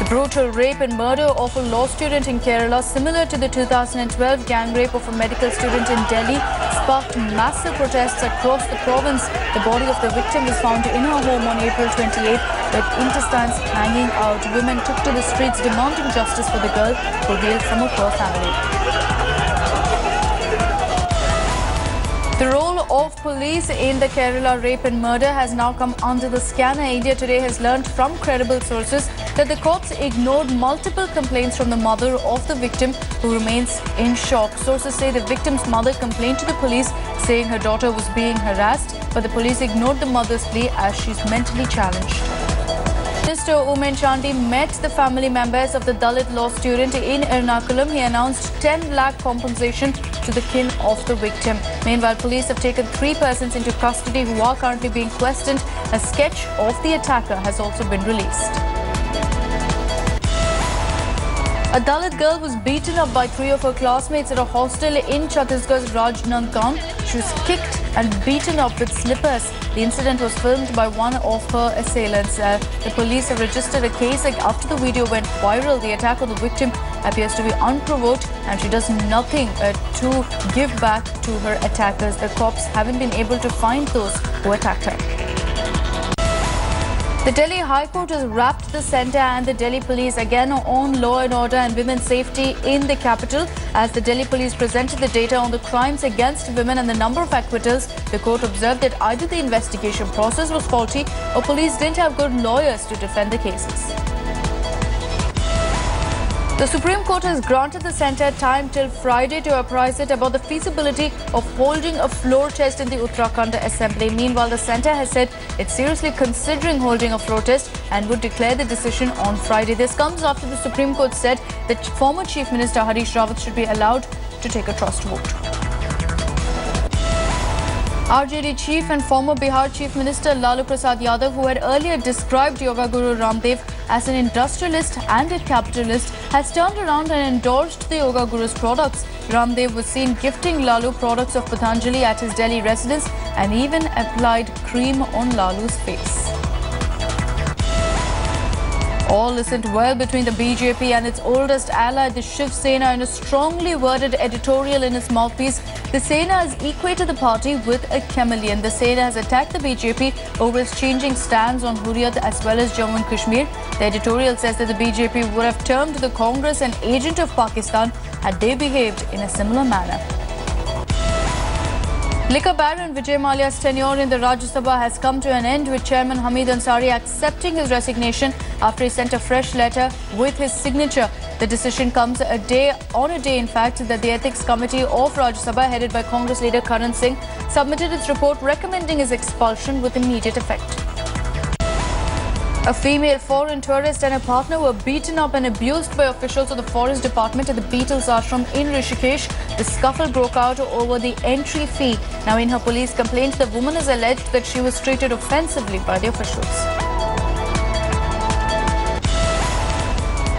brutal rape and murder of a law student in Kerala, similar to the 2012 gang rape of a medical student in Delhi, sparked massive protests across the province. The body of the victim was found in her home on April 28, with intestines hanging out. Women took to the streets demanding justice for the girl who hailed from a poor family. The role of police in the Kerala rape and murder has now come under the scanner. India Today has learned from credible sources that the cops ignored multiple complaints from the mother of the victim, who remains in shock. Sources say the victim's mother complained to the police saying her daughter was being harassed, but the police ignored the mother's plea as she's mentally challenged. Minister Oommen Chandy met the family members of the Dalit law student in Ernakulam. He announced 10 lakh compensation to the kin of the victim. Meanwhile, police have taken 3 persons into custody who are currently being questioned. A sketch of the attacker has also been released. A Dalit girl was beaten up by 3 of her classmates at a hostel in Chhattisgarh's Rajnandgaon. She was kicked and beaten up with slippers. The incident was filmed by one of her assailants. The police have registered a case after the video went viral. The attack on the victim appears to be unprovoked, and she does nothing to give back to her attackers. The cops haven't been able to find those who attacked her. The Delhi High Court has wrapped the centre and the Delhi police again on law and order and women's safety in the capital. As the Delhi police presented the data on the crimes against women and the number of acquittals, the court observed that either the investigation process was faulty or police didn't have good lawyers to defend the cases. The Supreme Court has granted the centre time till Friday to apprise it about the feasibility of holding a floor test in the Uttarakhand Assembly. Meanwhile, the centre has said it's seriously considering holding a floor test and would declare the decision on Friday. This comes after the Supreme Court said that former Chief Minister Harish Rawat should be allowed to take a trust vote. RJD Chief and former Bihar Chief Minister Lalu Prasad Yadav, who had earlier described Yoga Guru Ramdev as an industrialist and a capitalist, has turned around and endorsed the Yoga Guru's products. Ramdev was seen gifting Lalu products of Patanjali at his Delhi residence and even applied cream on Lalu's face. All listened well between the BJP and its oldest ally, the Shiv Sena, in a strongly worded editorial in its mouthpiece. The Sena has equated the party with a chameleon. The Sena has attacked the BJP over its changing stance on Hurriyat as well as Jammu and Kashmir. The editorial says that the BJP would have termed the Congress an agent of Pakistan had they behaved in a similar manner. Liquor Baron Vijay Mallya's tenure in the Rajya Sabha has come to an end, with Chairman Hamid Ansari accepting his resignation after he sent a fresh letter with his signature. The decision comes on a day, in fact, that the Ethics Committee of Rajya Sabha, headed by Congress leader Karan Singh, submitted its report recommending his expulsion with immediate effect. A female foreign tourist and her partner were beaten up and abused by officials of the Forest Department at the Beatles ashram in Rishikesh. The scuffle broke out over the entry fee. Now, in her police complaint, the woman has alleged that she was treated offensively by the officials.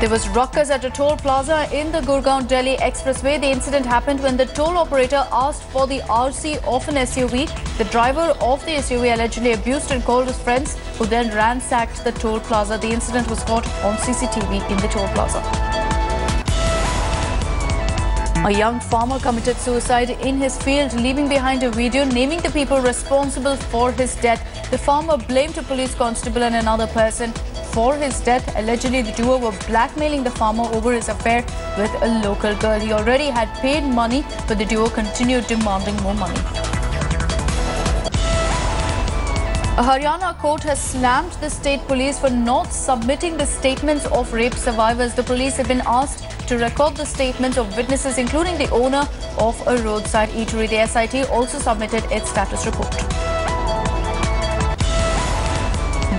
There was ruckus at a toll plaza in the Gurgaon-Delhi Expressway. The incident happened when the toll operator asked for the RC of an SUV. The driver of the SUV allegedly abused and called his friends, who then ransacked the toll plaza. The incident was caught on CCTV in the toll plaza. A young farmer committed suicide in his field, leaving behind a video naming the people responsible for his death. The farmer blamed a police constable and another person for his death. Allegedly, the duo were blackmailing the farmer over his affair with a local girl. He already had paid money, but the duo continued demanding more money. A Haryana court has slammed the state police for not submitting the statements of rape survivors. The police have been asked to record the statements of witnesses, including the owner of a roadside eatery. The SIT also submitted its status report.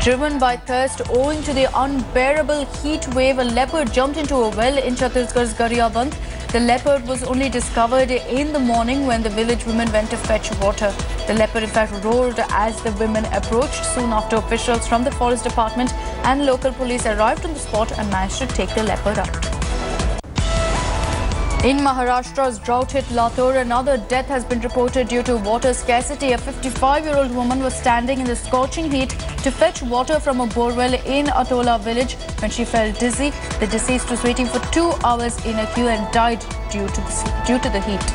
Driven by thirst owing to the unbearable heat wave, a leopard jumped into a well in Chhattisgarh's Gariyaband. The leopard was only discovered in the morning when the village women went to fetch water. The leopard in fact roared as the women approached. Soon after, officials from the Forest Department and local police arrived on the spot and managed to take the leopard out. In Maharashtra's drought-hit Lathur, another death has been reported due to water scarcity. A 55-year-old woman was standing in the scorching heat to fetch water from a borewell in Atola village when she felt dizzy. The deceased was waiting for 2 hours in a queue and died due to the heat.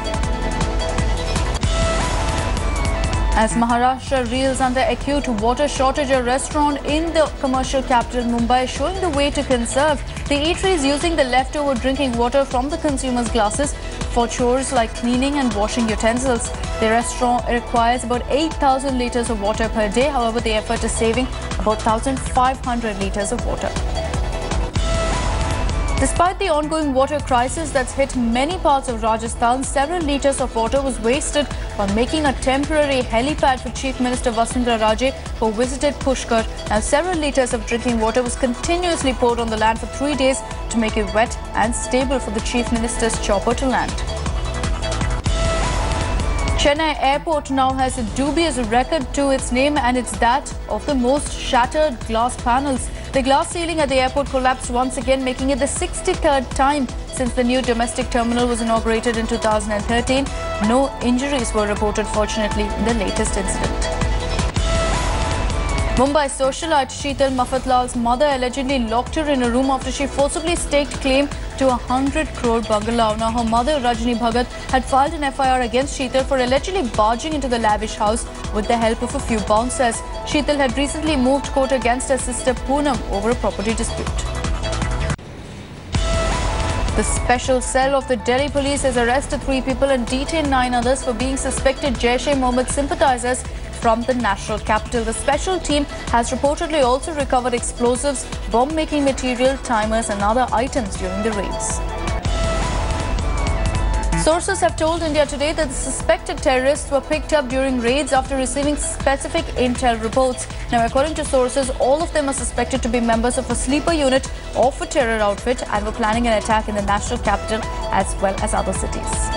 As Maharashtra reels under acute water shortage, a restaurant in the commercial capital Mumbai is showing the way to conserve. The eatery is using the leftover drinking water from the consumers' glasses for chores like cleaning and washing utensils. The restaurant requires about 8,000 litres of water per day. However, the effort is saving about 1,500 litres of water. Despite the ongoing water crisis that's hit many parts of Rajasthan, several litres of water was wasted by making a temporary helipad for Chief Minister Vasundhara Raje, who visited Pushkar. Now, several litres of drinking water was continuously poured on the land for 3 days to make it wet and stable for the Chief Minister's chopper to land. Chennai Airport now has a dubious record to its name, and it's that of the most shattered glass panels. The glass ceiling at the airport collapsed once again, making it the 63rd time since the new domestic terminal was inaugurated in 2013. No injuries were reported, fortunately, in the latest incident. Mumbai socialite Sheetal Mafatlal's mother allegedly locked her in a room after she forcibly staked claim to a 100 crore bungalow. Now, her mother, Rajni Bhagat, had filed an FIR against Sheetal for allegedly barging into the lavish house with the help of a few bouncers. Sheetal had recently moved court against her sister Poonam over a property dispute. The special cell of the Delhi police has arrested 3 people and detained 9 others for being suspected Jaish-e-Mohammed sympathizers from the national capital. The special team has reportedly also recovered explosives, bomb-making material, timers and other items during the raids. Sources have told India Today that the suspected terrorists were picked up during raids after receiving specific intel reports. Now, according to sources, all of them are suspected to be members of a sleeper unit of a terror outfit and were planning an attack in the national capital as well as other cities.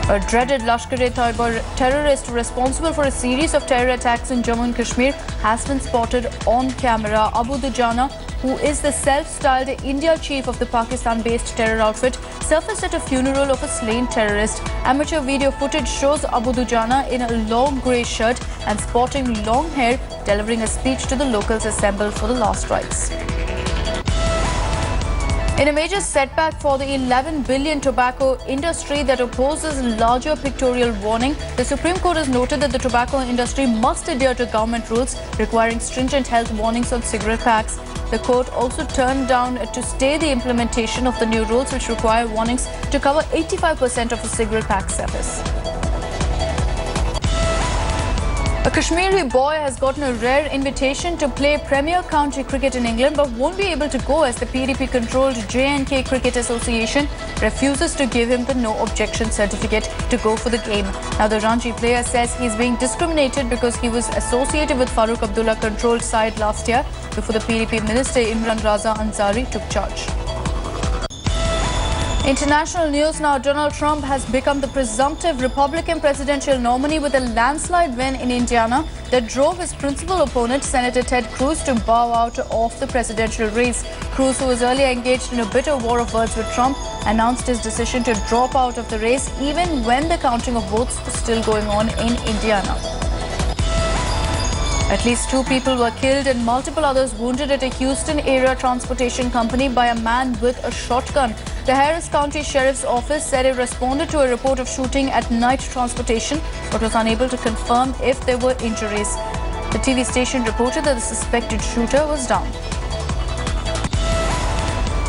A dreaded Lashkar-e-Taiba terrorist responsible for a series of terror attacks in Jammu and Kashmir has been spotted on camera. Abu Dujana, who is the self-styled India chief of the Pakistan-based terror outfit, surfaced at a funeral of a slain terrorist. Amateur video footage shows Abu Dujana in a long grey shirt and sporting long hair, delivering a speech to the locals assembled for the last rites. In a major setback for the 11 billion tobacco industry that opposes larger pictorial warning, the Supreme Court has noted that the tobacco industry must adhere to government rules requiring stringent health warnings on cigarette packs. The court also turned down to stay the implementation of the new rules, which require warnings to cover 85% of a cigarette pack surface. A Kashmiri boy has gotten a rare invitation to play Premier County cricket in England but won't be able to go as the PDP-controlled J&K Cricket Association refuses to give him the no-objection certificate to go for the game. Now, the Ranji player says he's being discriminated because he was associated with Farooq Abdullah-controlled side last year before the PDP minister Imran Raza Ansari took charge. International news now. Donald Trump has become the presumptive Republican presidential nominee with a landslide win in Indiana that drove his principal opponent, Senator Ted Cruz, to bow out of the presidential race. Cruz, who was earlier engaged in a bitter war of words with Trump, announced his decision to drop out of the race even when the counting of votes was still going on in Indiana. At least 2 people were killed and multiple others wounded at a Houston area transportation company by a man with a shotgun. The Harris County Sheriff's Office said it responded to a report of shooting at night transportation but was unable to confirm if there were injuries. The TV station reported that the suspected shooter was down.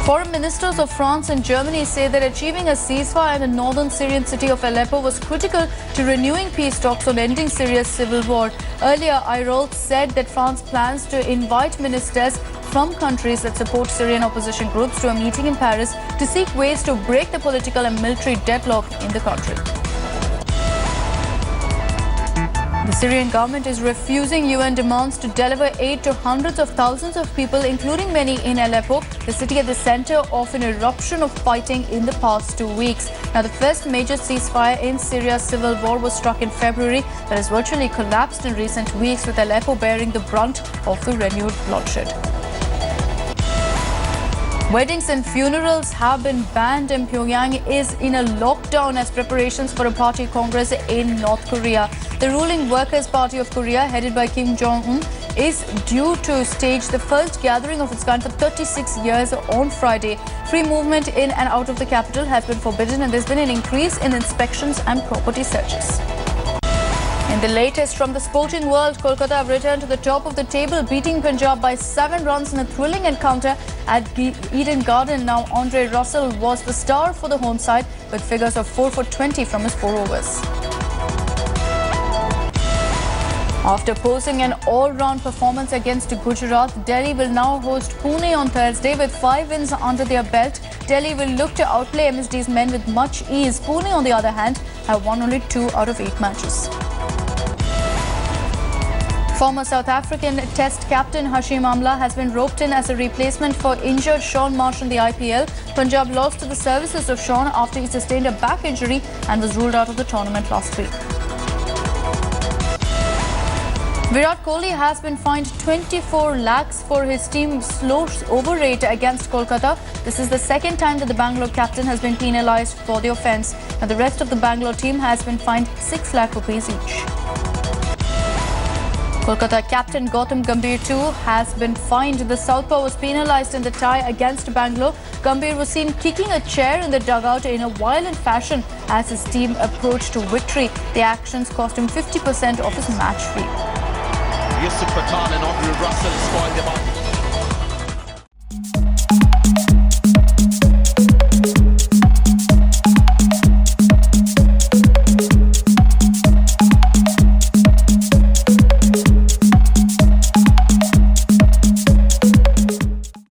Foreign ministers of France and Germany say that achieving a ceasefire in the northern Syrian city of Aleppo was critical to renewing peace talks on ending Syria's civil war. Earlier, Ayrault said that France plans to invite ministers from countries that support Syrian opposition groups to a meeting in Paris to seek ways to break the political and military deadlock in the country. The Syrian government is refusing UN demands to deliver aid to hundreds of thousands of people, including many in Aleppo, the city at the center of an eruption of fighting in the past 2 weeks. Now, the first major ceasefire in Syria's civil war was struck in February that has virtually collapsed in recent weeks, with Aleppo bearing the brunt of the renewed bloodshed. Weddings and funerals have been banned and Pyongyang is in a lockdown as preparations for a party congress in North Korea. The ruling Workers' Party of Korea, headed by Kim Jong-un, is due to stage the first gathering of its kind for 36 years on Friday. Free movement in and out of the capital has been forbidden and there's been an increase in inspections and property searches. In the latest from the sporting world, Kolkata have returned to the top of the table, beating Punjab by 7 runs in a thrilling encounter at Eden Garden. Now, Andre Russell was the star for the home side with figures of 4 for 20 from his 4 overs. After posing an all-round performance against Gujarat, Delhi will now host Pune on Thursday with 5 wins under their belt. Delhi will look to outplay MSD's men with much ease. Pune, on the other hand, have won only 2 out of 8 matches. Former South African Test captain Hashim Amla has been roped in as a replacement for injured Shaun Marsh in the IPL. Punjab lost to the services of Shaun after he sustained a back injury and was ruled out of the tournament last week. Virat Kohli has been fined 24 lakhs for his team's slow over rate against Kolkata. This is the second time that the Bangalore captain has been penalised for the offence. And the rest of the Bangalore team has been fined 6 lakh rupees each. Kolkata captain Gautam Gambhir too has been fined. The Southpaw was penalised in the tie against Bangalore. Gambhir was seen kicking a chair in the dugout in a violent fashion as his team approached to victory. The actions cost him 50% of his match fee. Yusuf Pathan and Andre Russell spoiled them up.